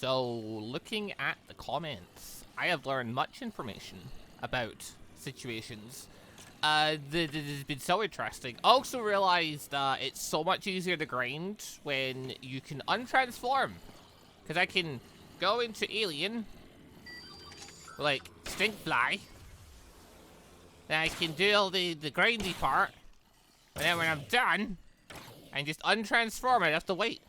Looking at the comments, I have learned much information about situations. That has been so interesting. Also realized that it's so much easier to grind when you can untransform. Because I can go into alien, like Stinkfly. Then I can do all the grindy part. And then when I'm done, I can just untransform. I have to wait.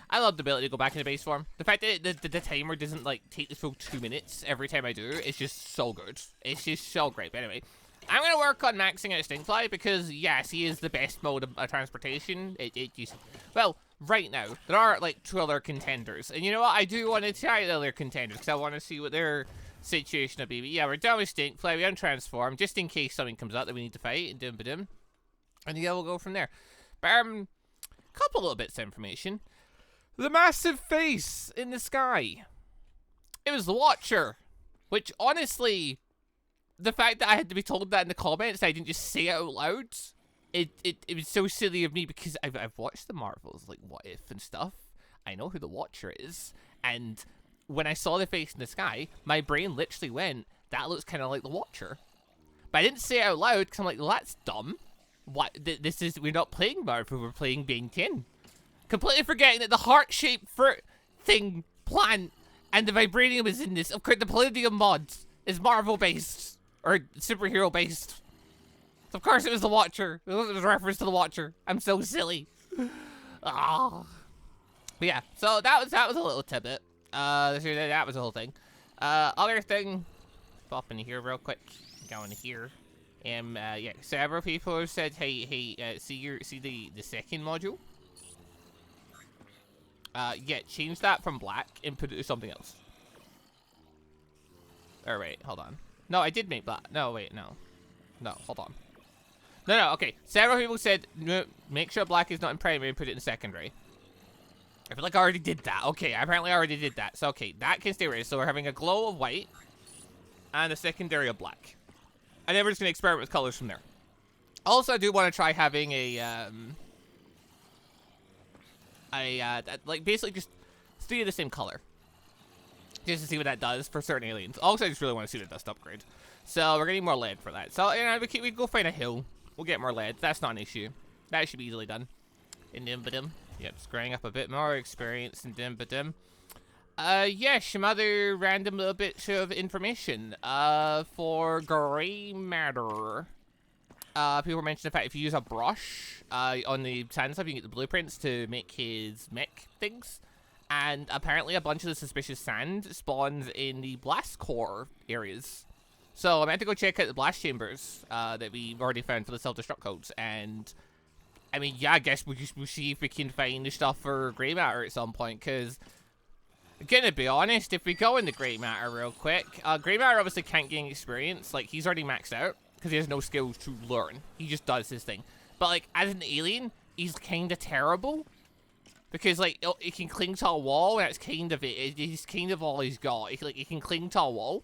I love the ability to go back into base form. The fact that the timer doesn't like take the full 2 minutes every time I do is just so good. It's just so great. But anyway, I'm gonna work on maxing out Stinkfly because yes, he is the best mode of transportation. It just, well, right now there are like 2 other contenders, and you know what? I do want to try the other contenders because I want to see what their situation will be. But yeah, we're done with Stinkfly. We untransform just in case something comes up that we need to fight. And yeah, we'll go from there. But couple little bits of information. The massive face in the sky. It was the Watcher. Which, honestly, the fact that I had to be told that in the comments, I didn't just say it out loud. It was so silly of me because I've watched the Marvels, like What If and stuff. I know who the Watcher is. And when I saw the face in the sky, my brain literally went, that looks kind of like the Watcher. But I didn't say it out loud because I'm like, well, that's dumb. What? This is, we're not playing Marvel, we're playing Ben 10. Completely forgetting that the heart-shaped fruit thing, plant, and the vibranium is in this. Of course, the Palladium mod is Marvel-based. Or superhero-based. So of course it was the Watcher. It was a reference to the Watcher. I'm so silly. Oh. But yeah, so that was a little tidbit. That was the whole thing. Other thing, pop into here real quick. Go into here. Yeah, several people have said, hey, see the second module? Yeah, change that from black and put it to something else. Or wait, hold on. No, I did make black. No, wait, no. No, hold on. No, okay. Several people said, no, make sure black is not in primary and put it in secondary. I feel like I already did that. Okay, I apparently already did that. So, okay, that can stay raised. So we're having a glow of white and a secondary of black. And then we're just going to experiment with colors from there. Also, I do want to try having like, basically just 3 of the same color. Just to see what that does for certain aliens. Also, I just really want to see the dust upgrade. So, we're getting more lead for that. So, you know, we can go find a hill. We'll get more lead. That's not an issue. That should be easily done. Dim-ba-dim. Yep, screwing up a bit more experience in dim-ba-dim. Yeah, some other random little bits of information. For gray matter. People mentioned the fact if you use a brush, on the sand stuff, you can get the blueprints to make his mech things. And apparently a bunch of the suspicious sand spawns in the blast core areas. So I'm meant to go check out the blast chambers, that we've already found for the self-destruct codes. And, I mean, yeah, I guess we'll see if we can find the stuff for grey matter at some point, because gonna be honest, if we go into grey matter real quick, grey matter obviously can't gain experience. Like, he's already maxed out because he has no skills to learn. He just does his thing. But like, as an alien, he's kind of terrible because like it can cling to a wall, and that's kind of it. He's kind of all he's got. He can cling to a wall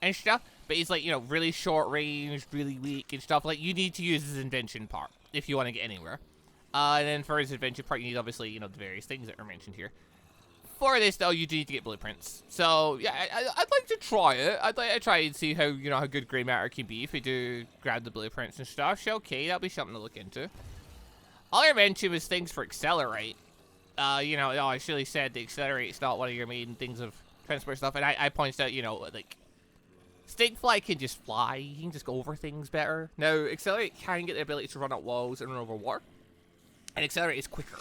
and stuff. But he's like, you know, really short range, really weak and stuff. Like, you need to use his invention part if you want to get anywhere. And then for his invention part, you need obviously, you know, the various things that are mentioned here. For this, though, you do need to get blueprints. So, yeah, I'd like to try it. I'd like to try and see how, you know, how good grey matter can be if we do grab the blueprints and stuff. So, okay, that'll be something to look into. All I mentioned was things for accelerate. You know, I surely said the accelerate's not one of your main things of transport stuff. And I pointed out, you know, like, Stinkfly can just fly. He can just go over things better. Now, accelerate can get the ability to run up walls and run over water. And accelerate is quicker.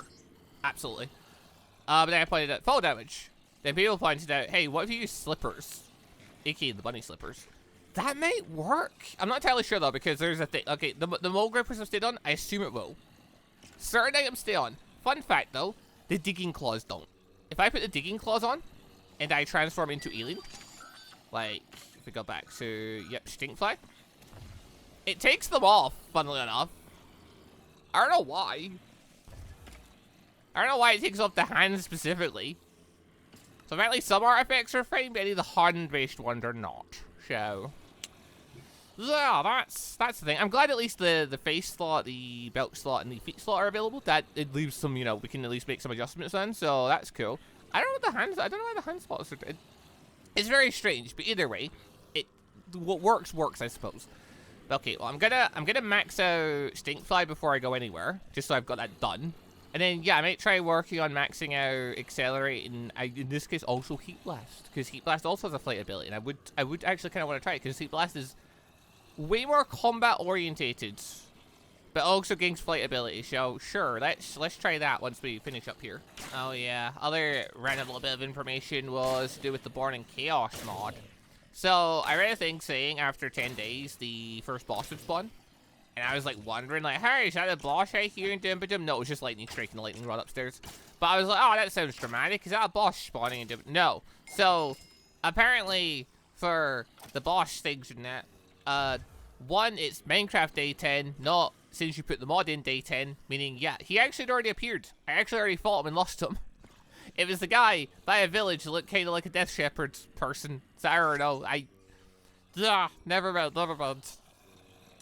Absolutely. But then I pointed out fall damage. Then people pointed out, hey, what if you use slippers? A.k.a. the bunny slippers. That might work. I'm not entirely sure, though, because there's a thing. Okay, the mole grippers have stayed on. I assume it will. Certain items stay on. Fun fact, though, the digging claws don't. If I put the digging claws on, and I transform into alien, like, if we go back to, yep, Stinkfly, it takes them off, funnily enough. I don't know why. I don't know why it takes off the hands specifically. So apparently some artifacts are fine, but any of the hand-based ones are not. So, Yeah, that's the thing. I'm glad at least the face slot, the belt slot, and the feet slot are available. That it leaves some, you know, we can at least make some adjustments then. So that's cool. I don't know what the hands. I don't know why the hand slots are. It's very strange, but either way, what works, I suppose. Okay, well, I'm gonna max out Stinkfly before I go anywhere, just so I've got that done. And then, yeah, I might try working on maxing out Accelerate, and in this case, also Heat Blast, because Heat Blast also has a flight ability, and I would actually kind of want to try it, because Heat Blast is way more combat-orientated, but also gains flight ability, so sure, let's try that once we finish up here. Oh, yeah, other random little bit of information was to do with the Born in Chaos mod. So, I read a thing saying after 10 days, the first boss would spawn. And I was like wondering, like, hey, is that a boss right here in Dum-Ba-Dum? No, it was just lightning striking the lightning rod upstairs. But I was like, oh, that sounds dramatic. Is that a boss spawning in Dum-Ba-Dum? No. So, apparently, for the boss things in that, one, it's Minecraft Day 10, not since you put the mod in Day 10. Meaning, yeah, he actually had already appeared. I actually already fought him and lost him. It was the guy by a village who looked kind of like a Death Shepherd person. So I don't know. Never mind.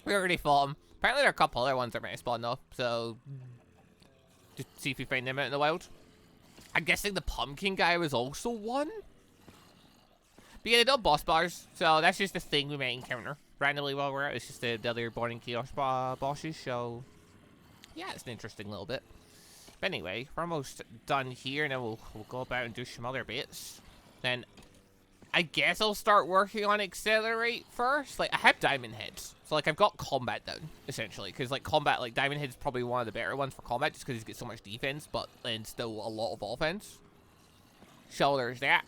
We already fought him. Apparently there are a couple other ones that might spawn though. So, just see if we find them out in the wild. I'm guessing the pumpkin guy was also one. But yeah, they don't boss bars. So that's just a thing we might encounter randomly while we're out. It's just the other Born in Chaos bosses. So, yeah, it's an interesting little bit. But anyway, we're almost done here, and then we'll go about and do some other bits. Then, I guess I'll start working on Accelerate first. Like, I have Diamond Heads, so like I've got combat down essentially, because like combat, like Diamond Head's probably one of the better ones for combat, just because he's got so much defense, but then still a lot of offense. So there's that.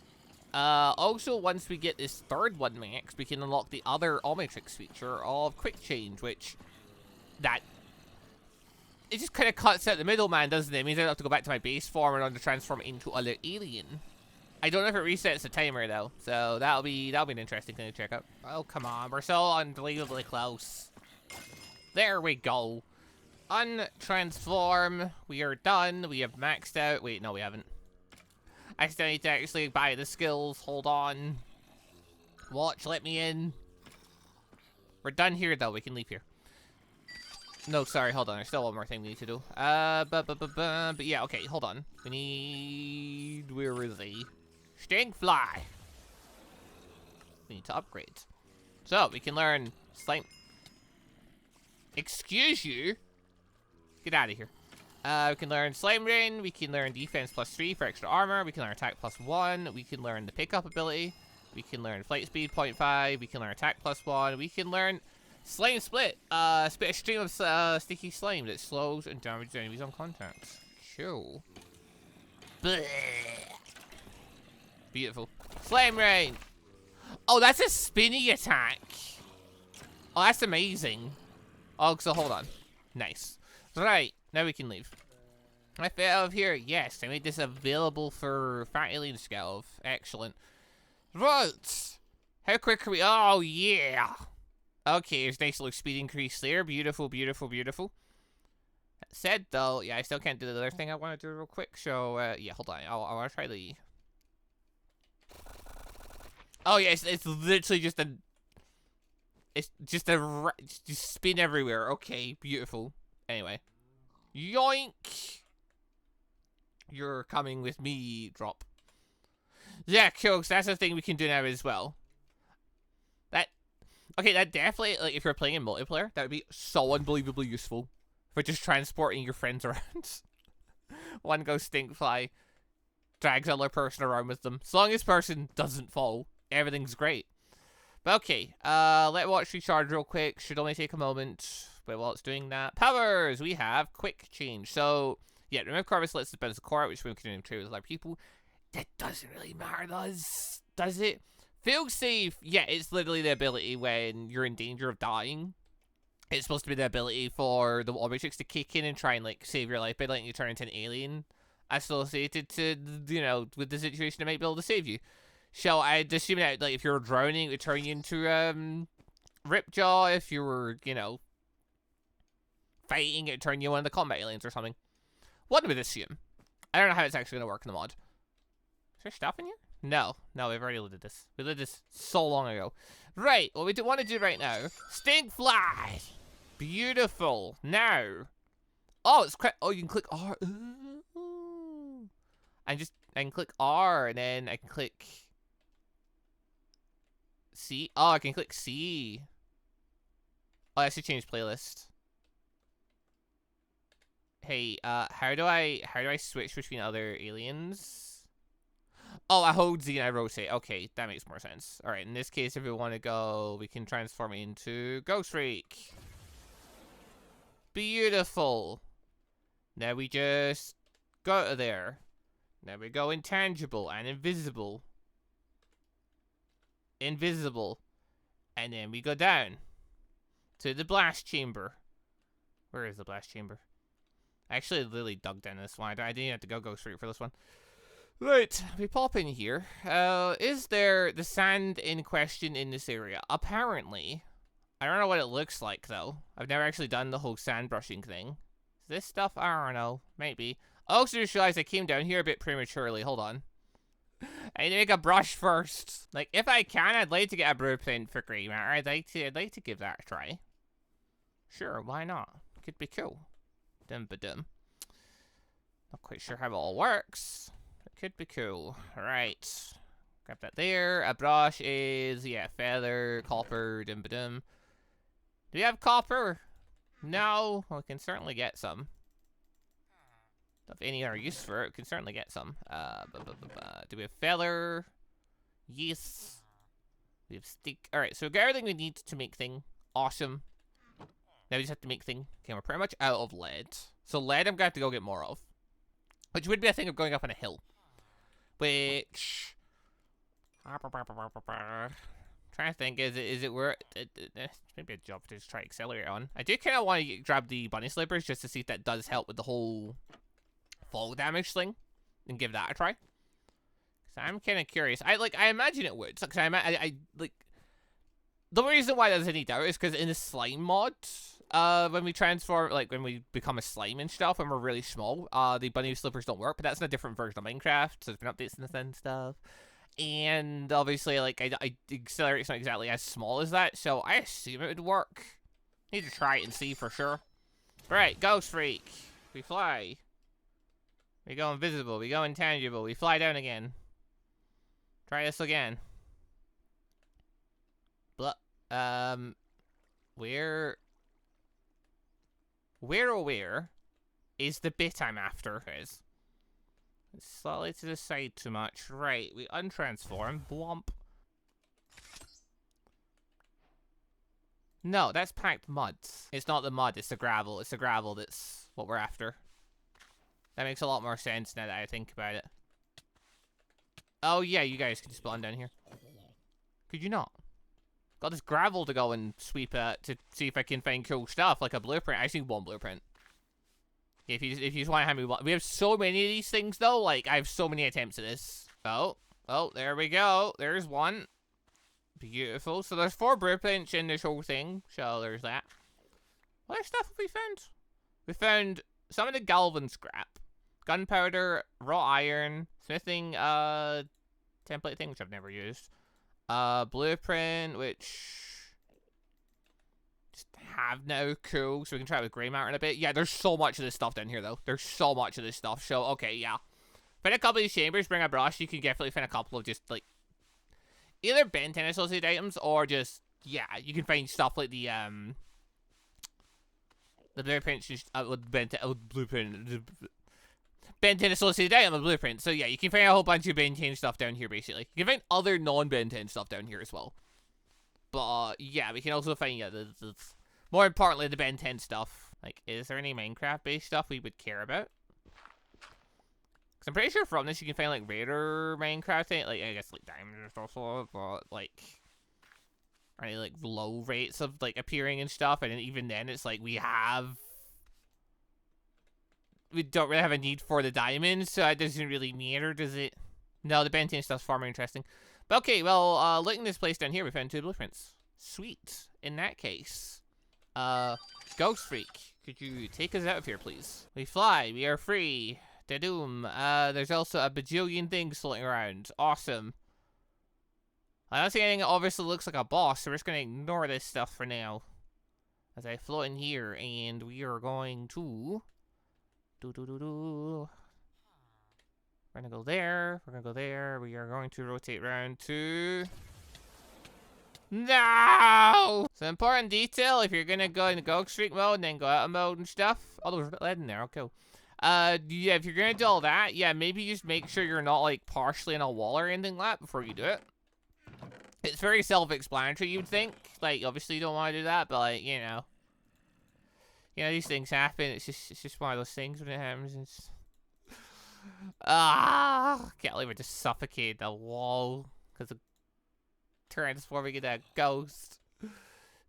Also, once we get this third one max, we can unlock the other Omnitrix feature of Quick Change, which it just kind of cuts out the middleman, doesn't it? It means I don't have to go back to my base form and to transform into other alien. I don't know if it resets the timer though, so that'll be an interesting thing to check out. Oh come on, we're so unbelievably close. There we go. Untransform. We are done. We have maxed out. Wait, no, we haven't. I still need to actually buy the skills. Hold on. Watch, let me in. We're done here though. We can leave here. No, sorry, hold on. There's still one more thing we need to do. But yeah, okay, hold on. We need... Where is he? Stinkfly! We need to upgrade. So, we can learn Slime... Excuse you? Get out of here. We can learn Slime Rain. We can learn Defense +3 for extra armor. We can learn Attack +1. We can learn the Pickup ability. We can learn Flight Speed 0.5. We can learn Attack +1. We can learn... Slime Split, spit a stream of sticky slime that slows and damages enemies on contact. Cool. Blech. Beautiful. Slime Rain! Oh, that's a spinny attack! Oh, that's amazing. Oh, so hold on. Nice. Right, now we can leave. Can I fit out of here? Yes, I made this available for Fat Alien Scout. Excellent. Right! How quick are we? Oh, yeah! Okay, there's nice little speed increase there. Beautiful, beautiful, beautiful. That said, though, yeah, I still can't do the other thing I want to do real quick. So, yeah, hold on. I want to try the... Oh, yeah, it's literally just a... It's just a... Just spin everywhere. Okay, beautiful. Anyway. Yoink! You're coming with me, drop. Yeah, cool, so that's the thing we can do now as well. Okay, that definitely, like, if you're playing in multiplayer, that would be so unbelievably useful for just transporting your friends around. One goes Stinkfly, drags another person around with them. As long as person doesn't fall, everything's great. But okay, let watch recharge real quick. Should only take a moment. But while it's doing that, powers! We have Quick Change. So, yeah, remove Corvus lets us bounce the core out, which we can trade with other people. That doesn't really matter, does it? Feel safe, yeah, it's literally the ability when you're in danger of dying. It's supposed to be the ability for the Omnitrix to kick in and try and, like, save your life by letting you turn into an alien associated to, you know, with the situation that might be able to save you. So I'd assume that, like, if you're drowning, it would turn you into, Ripjaw. If you were, you know, fighting, it would turn you into one of the combat aliens or something. One would assume. I don't know how it's actually going to work in the mod. Is there stuff in here? No, we've already loaded this. We did this so long ago. Right, what we want to do right now, Stinkfly! Beautiful. Now, oh, it's quite, oh, you can click R. Ooh. I can click R, and then I can click C. Oh, I can click C. Oh, I should change playlist. Hey, how do I switch between other aliens? Oh, I hold Z and I rotate. Okay, that makes more sense. All right, in this case, if we want to go, we can transform it into Ghost Freak. Beautiful. Now we just go to there. Now we go intangible and invisible. Invisible. And then we go down to the blast chamber. Where is the blast chamber? I actually literally dug down this one. I didn't have to go Ghost Freak for this one. Right, we pop in here. Is there the sand in question in this area? Apparently. I don't know what it looks like, though. I've never actually done the whole sand brushing thing. Is this stuff? I don't know. Maybe. I also just realized I came down here a bit prematurely. Hold on. I need to make a brush first. Like, if I can, I'd like to get a blueprint for grey matter. I'd like to give that a try. Sure, why not? Could be cool. Dum-ba-dum. Not quite sure how it all works. Could be cool. Alright. Grab that there. A brush is, yeah, feather, copper, dum-ba-dum. Do we have copper? No. Well, we can certainly get some. If any are use for it, we can certainly get some. Do we have feather? Yes. We have stick. Alright, so we got everything we need to make thing. Awesome. Now we just have to make thing. Okay, we're pretty much out of lead. So lead I'm going to have to go get more of. Which would be a thing of going up on a hill. Which, trying to think, is it worth maybe a job to just try accelerate on. I do kind of want to grab the bunny slippers just to see if that does help with the whole fall damage thing, and give that a try. So I'm kind of curious. I imagine it would. Cause I like the reason why there's any doubt is because in the slime mod, when we transform, like when we become a slime and stuff, when we're really small, the bunny slippers don't work, but that's in a different version of Minecraft, so there's been updates and stuff. And obviously, like, I accelerate's not exactly as small as that, so I assume it would work. Need to try it and see for sure. Right, Ghost Freak. We fly. We go invisible, we go intangible, we fly down again. Try this again. But, where is the bit I'm after? It's slightly to the side too much. Right, we untransform. Blomp. No, that's packed mud. It's not the mud, it's the gravel. It's the gravel that's what we're after. That makes a lot more sense now that I think about it. Oh yeah, you guys can spawn down here. Could you not? Got this gravel to go and sweep at to see if I can find cool stuff, like a blueprint. I see one blueprint. If you just want to have me one. We have so many of these things, though. Like, I have so many attempts at this. Oh, there we go. There's one. Beautiful. So there's 4 blueprints in this whole thing. So there's that. What other stuff have we found? We found some of the Galvan scrap. Gunpowder, raw iron, smithing, template thing, which I've never used. Blueprint, which just have now. Cool. So we can try it with grey matter in a bit. Yeah, there's so much of this stuff down here, though. There's so much of this stuff. So, okay, yeah. Find a couple of these chambers, bring a brush. You can definitely find a couple of just, like, either Ben 10 associated items or just, yeah, you can find stuff like the blueprint, just, blueprint. Ben 10 associated item of blueprint. So yeah, you can find a whole bunch of Ben 10 stuff down here, basically. You can find other non-Ben 10 stuff down here as well. But yeah, we can also find, yeah, more importantly, the Ben 10 stuff. Like, is there any Minecraft-based stuff we would care about? Because I'm pretty sure from this you can find, like, rarer Minecraft thing. Like, I guess, like, diamonds and stuff, but, like, any, like, low rates of, like, appearing and stuff. And even then, it's like, we don't really have a need for the diamonds, so it doesn't really matter, does it? No, the Ben 10 stuff's far more interesting. But okay, well, looking this place down here, we found 2 blueprints. Sweet. In that case, Ghost Freak, could you take us out of here, please? We fly, we are free. Da-doom. There's also a bajillion things floating around. Awesome. I don't see anything that obviously looks like a boss, so we're just gonna ignore this stuff for now. As I float in here, and we are going to... We're gonna go there, we're gonna go there, we are going to rotate around to... No! So important detail, if you're gonna go into Ghost Streak mode and then go out of mode and stuff. Oh, there's lead in there, okay. Yeah, if you're gonna do all that, yeah, maybe just make sure you're not, like, partially in a wall or anything like that before you do it. It's very self-explanatory, you'd think. Like, obviously you don't want to do that, but, like, you know. You know, these things happen. It's just one of those things when it happens. It's... Can't believe I just suffocated the wall because of transforming into a ghost.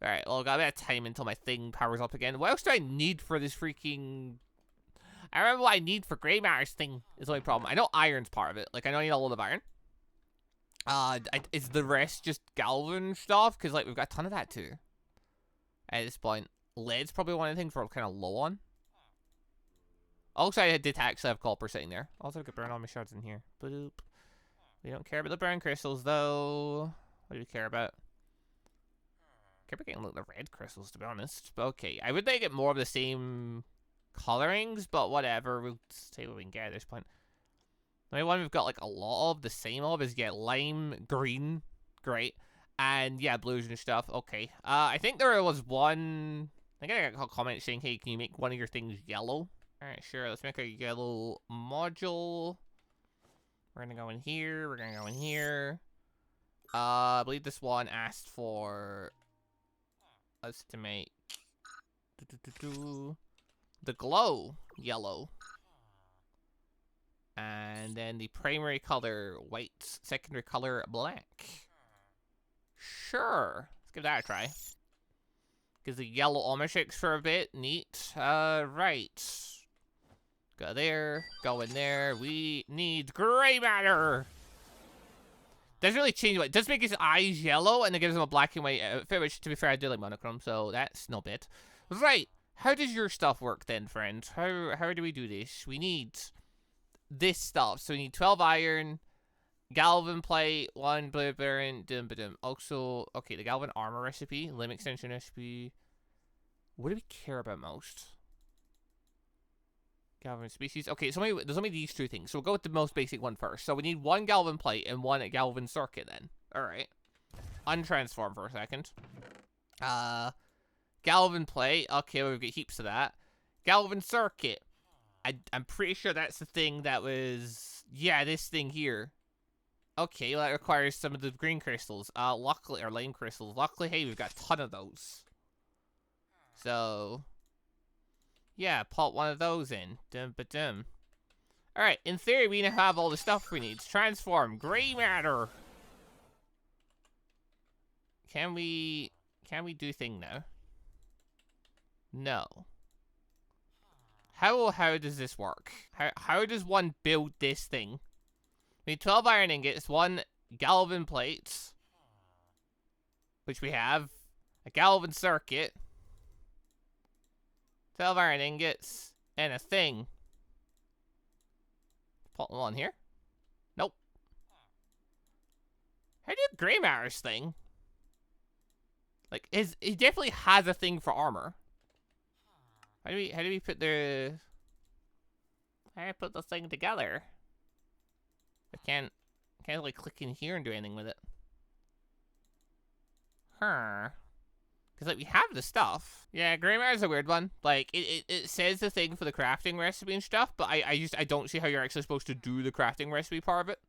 Alright, well, I've got a bit of time until my thing powers up again. What else do I need for this freaking... I remember what I need for Grey Matter's thing is the only problem. I know iron's part of it. Like, I know I need a lot of iron. Is the rest just Galvan stuff? Because, like, we've got a ton of that, too. At this point. Lead's probably one of the things we're kind of low on. Also, I did actually have copper sitting there. Also, I could burn all my shards in here. Boop. We don't care about the brown crystals, though. What do we care about? I care about getting, like, the red crystals, to be honest. But, okay. I would like get more of the same colorings, but whatever. We'll see what we can get at this point. The only one we've got, like, a lot of, the same of, is get lime, green, great, and, yeah, blues and stuff. Okay. I think there was one... I think I got a comment saying, hey, can you make one of your things yellow? Alright, sure, let's make a yellow module. We're gonna go in here, we're gonna go in here. I believe this one asked for us to make the glow yellow. And then the primary color white, secondary color black. Sure, let's give that a try. Because the yellow almost shakes for a bit, neat. Right. Go there, go in there. We need gray matter. Doesn't really change it. It does make his eyes yellow, and it gives him a black and white outfit, which, to be fair, I do like monochrome, so that's no bit. Right. How does your stuff work then, friend? How do we do this? We need this stuff. So we need 12 iron, Galvan plate, 1 blue baron, dum-ba-dum. Also, okay, the Galvan armor recipe, limb extension recipe. What do we care about most? Galvan species. Okay, so there's only these two things. So we'll go with the most basic one first. So we need 1 Galvan plate and 1 Galvan circuit then. Alright. Untransform for a second. Galvan plate. Okay, well, we've got heaps of that. Galvan circuit. I'm pretty sure that's the thing that was... Yeah, this thing here. Okay, well, that requires some of the green crystals. Luckily, or lime crystals. Luckily, hey, we've got a ton of those. So... Yeah, pop one of those in. Dum-ba-dum. Alright, in theory, we now have all the stuff we need. Transform. Gray matter. Can we do thing now? No. How does this work? How does one build this thing? We need 12 iron ingots, 1 Galvan plates, which we have, a Galvan circuit, 12 iron ingots, and a thing. Put them on here. Nope. How do you do Grey Matter's thing? Like, he definitely has a thing for armor. How do we put the... How do I put this thing together? I can't like click in here and do anything with it. Huh. Because, like, we have the stuff. Yeah, Grey Matter's a weird one. Like, it says the thing for the crafting recipe and stuff, but I don't see how you're actually supposed to do the crafting recipe part of it.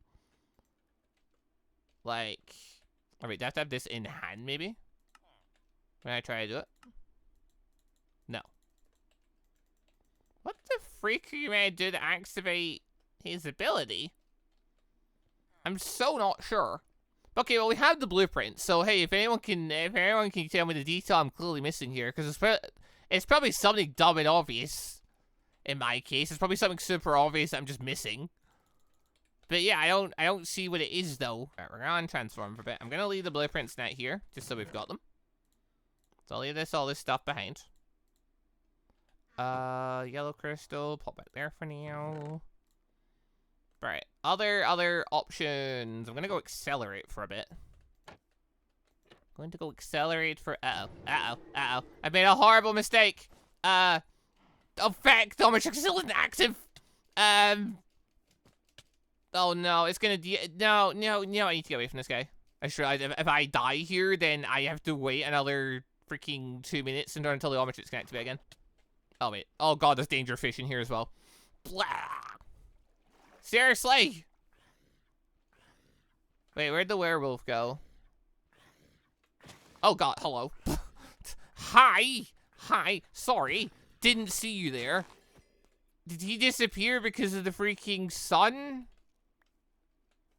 Like... Alright, do I have to have this in hand, maybe? When I try to do it? No. What the freak are you going to do to activate his ability? I'm so not sure. Okay, well, we have the blueprint, so hey, if anyone can tell me the detail I'm clearly missing here, because it's probably something dumb and obvious. In my case, it's probably something super obvious that I'm just missing. But yeah, I don't see what it is though. Alright, we're gonna transform for a bit. I'm gonna leave the blueprints net here, just so we've got them. So I'll leave all this stuff behind. Yellow crystal, pop back there for now. Right. Other options. I'm gonna go accelerate for a bit. Going to go accelerate for. Uh-oh. I made a horrible mistake. Oh, fact, Domitrix still isn't active. Oh no, it's gonna. No. I need to get away from this guy. If I die here, then I have to wait another freaking 2 minutes until the Omnitrix can activate again. Oh wait. Oh god, there's danger fish in here as well. Blah. Seriously. Wait, where'd the werewolf go? Oh god, hello. Hi. Sorry. Didn't see you there. Did he disappear because of the freaking sun?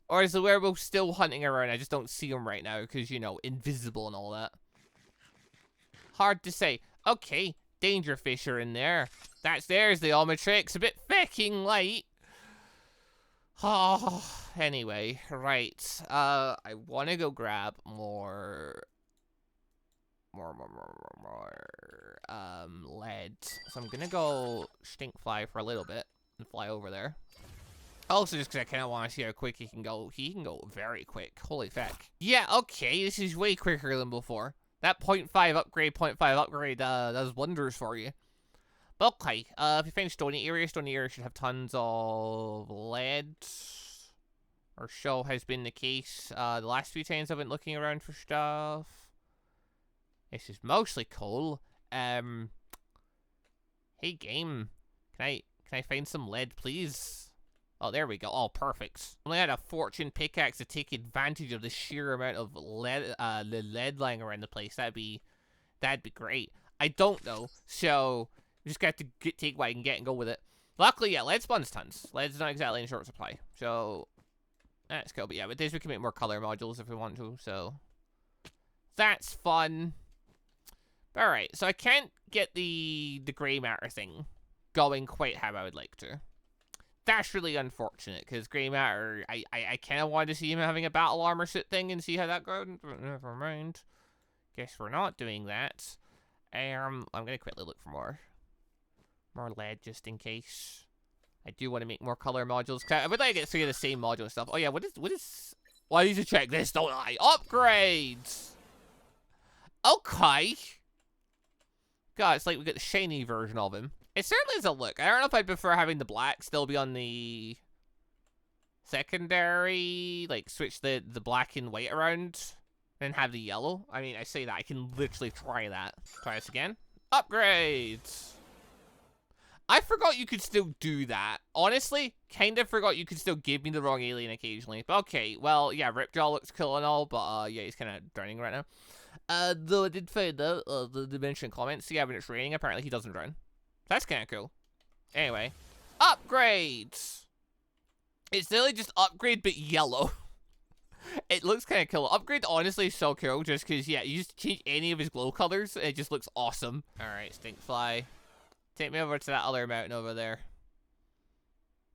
Or is the werewolf still hunting around? I just don't see him right now because, you know, invisible and all that. Hard to say. Okay, danger fish are in there. There's the Omnitrix. A bit fucking late. Oh, anyway, right. I want to go grab more lead. So I'm gonna go Stinkfly for a little bit and fly over there. Also, just because I kind of want to see how quick he can go. He can go very quick. Holy fuck. Yeah, okay, this is way quicker than before. That 0.5 upgrade does wonders for you. But okay, if you find stony area should have tons of lead. Or so has been the case the last few times I've been looking around for stuff. This is mostly coal. Hey game, can I find some lead, please? Oh, there we go. Oh, perfect. Only had a fortune pickaxe to take advantage of the sheer amount of lead, the lead lying around the place. That'd be great. I don't know, so just got to take what I can get and go with it. Luckily, yeah, lead spawns tons. Lead's not exactly in short supply, so that's cool. But yeah, with this we can make more color modules if we want to, so that's fun. All right, so I can't get the gray matter thing going quite how I would like to. That's really unfortunate, because Grey Matter, I kind of wanted to see him having a battle armor suit thing and see how that goes, but never mind. Guess we're not doing that. I'm going to quickly look for more lead just in case. I do want to make more color modules, because I would like to get 3 of the same module and stuff. Oh yeah, what is... Well, I need to check this, don't I? Upgrades! Okay. God, it's like we got the shiny version of him. It certainly is a look. I don't know if I'd prefer having the black still be on the secondary, like switch the black and white around, and have the yellow. I mean, I say that. I can literally try that. Try this again. Upgrades! I forgot you could still do that. Honestly, kind of forgot you could still give me the wrong alien occasionally. But okay, well, yeah, Ripjaw looks cool and all, but yeah, he's kind of drowning right now. Though I did find out the dimension comments. Yeah, when it's raining, apparently he doesn't drown. That's kind of cool. Anyway, upgrades. It's literally just upgrade, but yellow. It looks kind of cool. Upgrade, honestly, is so cool, just because, yeah, you just change any of his glow colors, and it just looks awesome. Alright, Stinkfly. Take me over to that other mountain over there.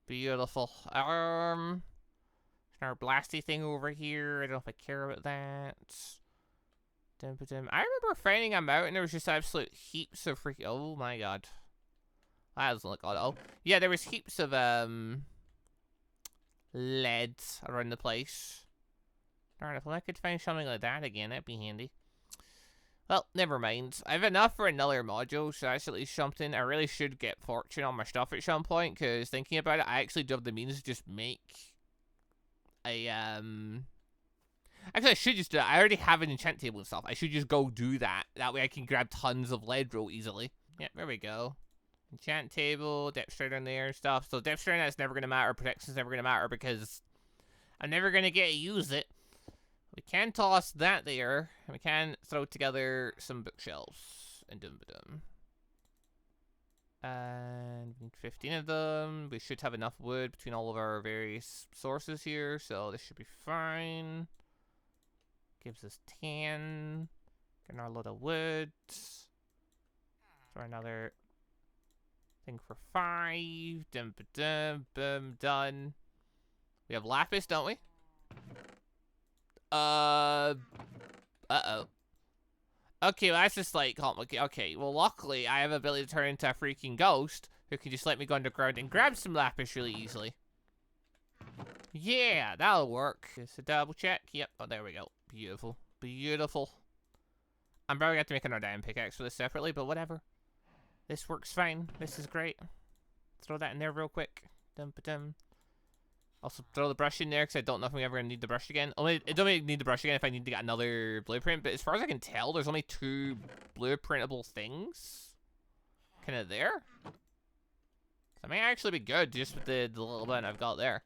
Beautiful. Our blasty thing over here. I don't know if I care about that. I remember finding a mountain, there was just absolute heaps of freaking... Oh my god. That doesn't look odd at all. Yeah, there was heaps of, lead around the place. Darn, if I could find something like that again, that'd be handy. Well, never mind. I have enough for another module, so that's at least something. I really should get fortune on my stuff at some point, because thinking about it, I actually do have the means to just make a, Actually, I should just do that. I already have an enchant table and stuff. I should just go do that. That way I can grab tons of lead real easily. Yeah, there we go. Enchant table, depth strider in there and stuff. So depth strider, that's never going to matter. Protection's never going to matter because I'm never going to get to use it. We can toss that there. And we can throw together some bookshelves. And dum-ba-dum. And we need 15 of them. We should have enough wood between all of our various sources here. So this should be fine. Gives us 10. Getting our load of wood. Throw another thing for 5. Dum-ba-dum, boom, done. We have lapis, don't we? Uh-oh. Okay, well, that's just like complicated. Okay, well, luckily, I have the ability to turn into a freaking ghost who can just let me go underground and grab some lapis really easily. Yeah, that'll work. Just a double check. Yep. Oh, there we go. Beautiful. Beautiful. I'm probably going to have to make another diamond pickaxe for this separately, but whatever. This works fine. This is great. Throw that in there real quick. Dum-ba-dum. Also throw the brush in there because I don't know if I'm ever going to need the brush again. It don't really need the brush again if I need to get another blueprint, but as far as I can tell, there's only 2 blueprintable things kind of there. So that may actually be good just with the little bit I've got there.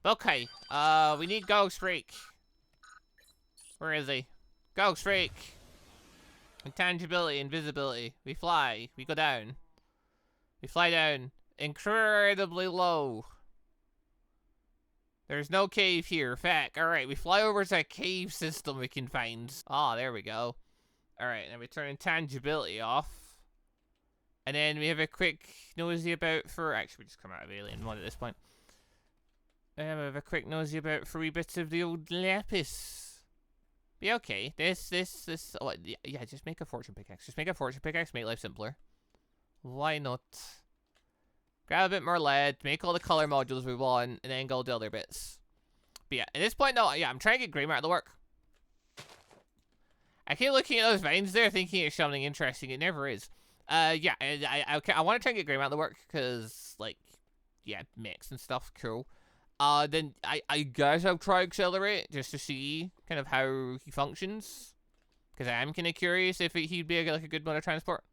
But okay, we need Ghost Freak. Where is he? Ghost Freak. Intangibility, invisibility. We fly. We go down. We fly down incredibly low. There's no cave here. Fact. Alright, we fly over to a cave system we can find. Ah, there we go. Alright, then we turn intangibility off. And then we have a quick nosy about for... Actually, we just come out of alien mode at this point. We have a quick nosy about for wee bits of the old lapis. Be okay. This... Oh, yeah, just make a fortune pickaxe. Just make a fortune pickaxe, make life simpler. Why not? Grab a bit more lead, make all the color modules we want, and then go do other bits. But yeah, at this point, no, yeah, I'm trying to get grey matter to work. I keep looking at those vines there, thinking it's something interesting. It never is. Yeah, I want to try and get grey matter to work, because, like, yeah, mix and stuff, cool. Then I guess I'll try accelerate, just to see kind of how he functions. Because I am kind of curious if he'd be like a good mode of transport.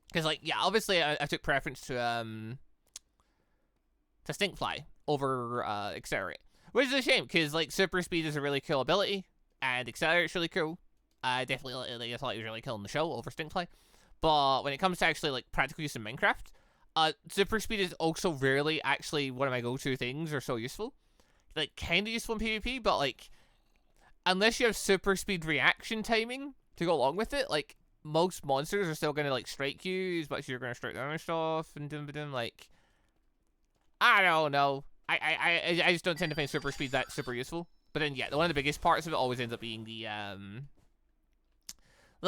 Because, like, yeah, obviously I took preference to Stinkfly over Accelerate. Which is a shame, because, like, Super Speed is a really cool ability, and Accelerate's really cool. Definitely, like, I thought he was really cool in the show over Stinkfly. But when it comes to actually, like, practical use in Minecraft, Super Speed is also rarely actually one of my go-to things or so useful. Like, kind of useful in PvP, but, like, unless you have Super Speed reaction timing to go along with it, like, most monsters are still going to, like, strike you as much as you're going to strike them and stuff, and like, I don't know. I just don't tend to find super speed that super useful. But then, yeah, one of the biggest parts of it always ends up being the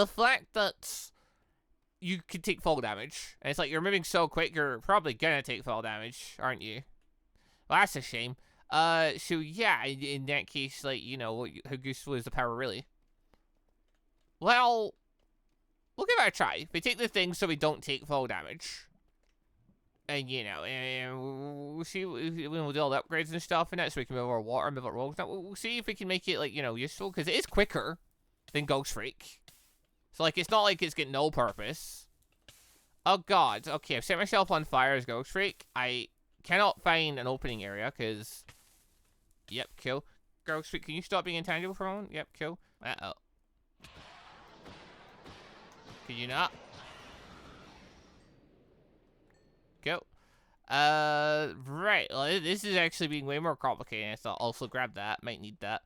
fact that you can take fall damage. And it's like, you're moving so quick, you're probably going to take fall damage, aren't you? Well, that's a shame. So, yeah, in that case, like, you know, how useful is the power really? Well, we'll give it a try. We take the thing so we don't take fall damage. And, you know, and we'll see when we'll do all the upgrades and stuff and that, so we can move our water, move our rogues. Now, we'll see if we can make it, like, you know, useful, because it is quicker than Ghost Freak. So, like, it's not like it's got no purpose. Oh, God. Okay, I've set myself on fire as Ghost Freak. I cannot find an opening area, because... Yep, cool. Ghost Freak, can you stop being intangible for a moment? Yep, cool. Uh-oh. Can you not? Go. Right. Well, this is actually being way more complicated. I thought also grab that. Might need that.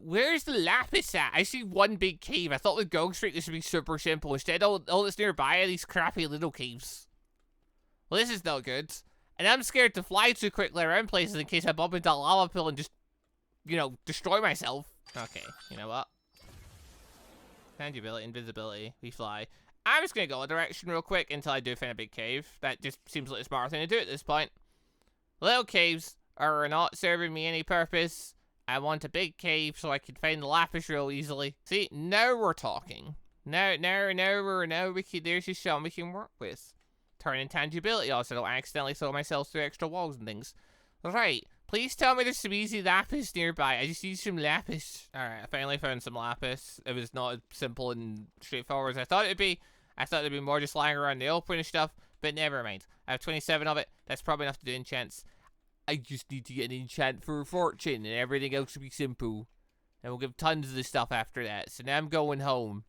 Where's the lapis at? I see one big cave. I thought with Ghost Freak this would be super simple. Instead, all that's nearby are these crappy little caves. Well, this is not good. And I'm scared to fly too quickly around places in case I bump into a lava pool and just, you know, destroy myself. Okay, you know what? Tangibility, invisibility, we fly. I'm just going to go a direction real quick until I do find a big cave. That just seems like a smart thing to do at this point. Little caves are not serving me any purpose. I want a big cave so I can find the lapis real easily. See, now we're talking. Now we can, there's just something we can work with. Turn intangibility off so I don't accidentally throw myself through extra walls and things. Right. Please tell me there's some easy lapis nearby. I just need some lapis. Alright, I finally found some lapis. It was not as simple and straightforward as I thought it'd be. I thought it'd be more just lying around the open and stuff, but never mind. I have 27 of it. That's probably enough to do enchants. I just need to get an enchant for fortune, and everything else will be simple. And we'll give tons of this stuff after that. So now I'm going home.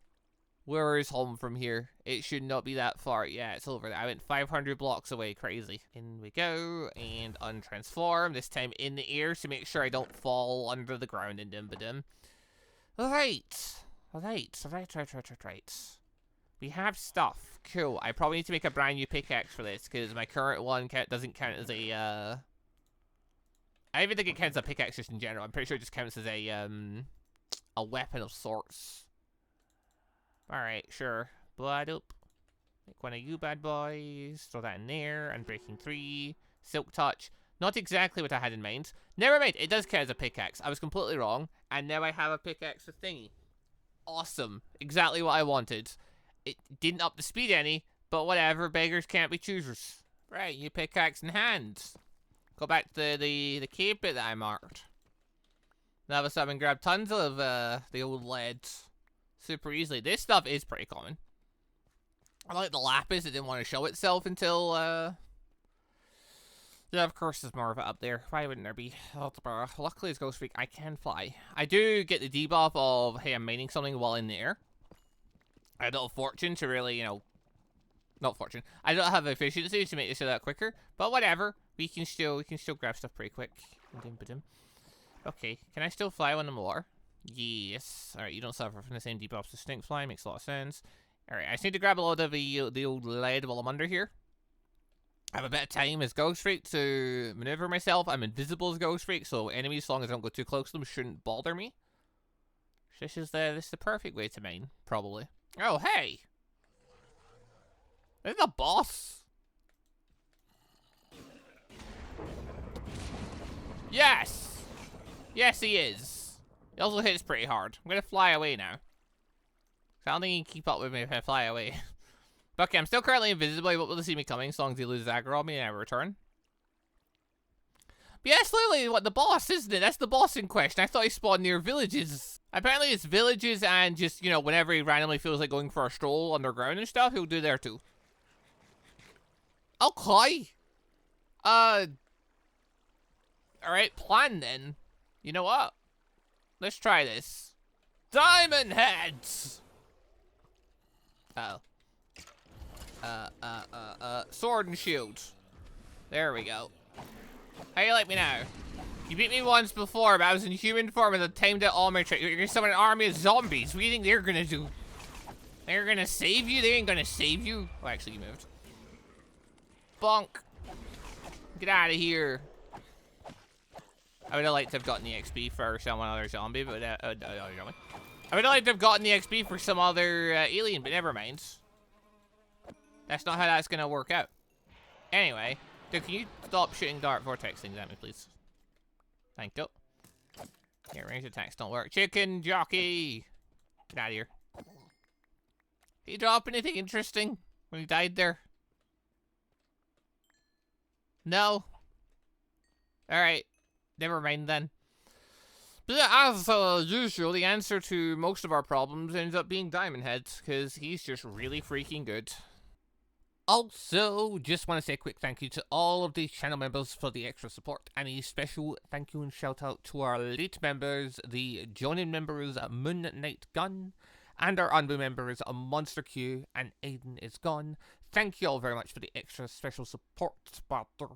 Where is home from here? It should not be that far. Yeah, it's over there. I went 500 blocks away. Crazy. In we go. And untransform. This time in the air to make sure I don't fall under the ground and dim-ba-dim. Alright. Right. We have stuff. Cool. I probably need to make a brand new pickaxe for this, because my current one doesn't count as a, I even think it counts as a pickaxe just in general. I'm pretty sure it just counts as a weapon of sorts. Alright, sure. Blood up. Make one of you bad boys. Throw that in there. Unbreaking 3. Silk Touch. Not exactly what I had in mind. Never mind, it does count as a pickaxe. I was completely wrong, and now I have a pickaxe with thingy. Awesome. Exactly what I wanted. It didn't up the speed any, but whatever, beggars can't be choosers. Right, you pickaxe in hand. Go back to the cave bit that I marked. Now of a sudden grab tons of the old leads super easily. This stuff is pretty common. I like the lapis, it didn't want to show itself until yeah, of course there's more of it up there. Why wouldn't there be? Luckily as Ghost Freak, I can fly. I do get the debuff of, hey, I'm mining something while in the air. I don't have fortune to really, you know, not fortune. I don't have efficiency to make this a lot quicker, but whatever. We can still grab stuff pretty quick. Okay, can I still fly when I'm lower? Yes. Alright, you don't suffer from the same debuffs as Stinkfly, makes a lot of sense. Alright, I just need to grab a load of the old lead while I'm under here. I have a bit of time as Ghost Freak to maneuver myself. I'm invisible as Ghost Freak, so enemies, as long as I don't go too close to them, shouldn't bother me. This is the perfect way to mine, probably. Oh, hey! There's the boss! Yes! Yes, he is. He also hits pretty hard. I'm gonna fly away now. I don't think he can keep up with me if I fly away. But okay, I'm still currently invisible. He won't be able to see me coming as long as he loses aggro on me and I return. But yeah, that's literally what the boss, isn't it? That's the boss in question. I thought he spawned near villages. Apparently it's villages and just, you know, whenever he randomly feels like going for a stroll underground and stuff, he'll do there too. Okay. Alright, plan then. You know what? Let's try this. Diamond heads! Uh-oh. Sword and shield. There we go. How you like me now? You beat me once before, but I was in human form and I timed out all my tricks. You're gonna summon an army of zombies. What do you think they're gonna do? They're gonna save you? They ain't gonna save you. Oh, actually, you moved. Bonk. Get out of here. I would have liked to have gotten the XP for some other zombie, but I would have liked to have gotten the XP for some other alien, but never mind. That's not how that's gonna work out. Anyway, dude, can you stop shooting dark vortex things at me, please? Thank you. Yeah, range attacks don't work. Chicken jockey! Get out of here. Did you drop anything interesting when you died there? No? Alright. Never mind then. But yeah, as usual, the answer to most of our problems ends up being Diamond Head, because he's just really freaking good. Also, just want to say a quick thank you to all of the channel members for the extra support, and a special thank you and shout out to our elite members, the joining members Moon Knight Gun, and our ANBU members MonsterQ and AdenIsGone. Thank you all very much for the extra special support, brother.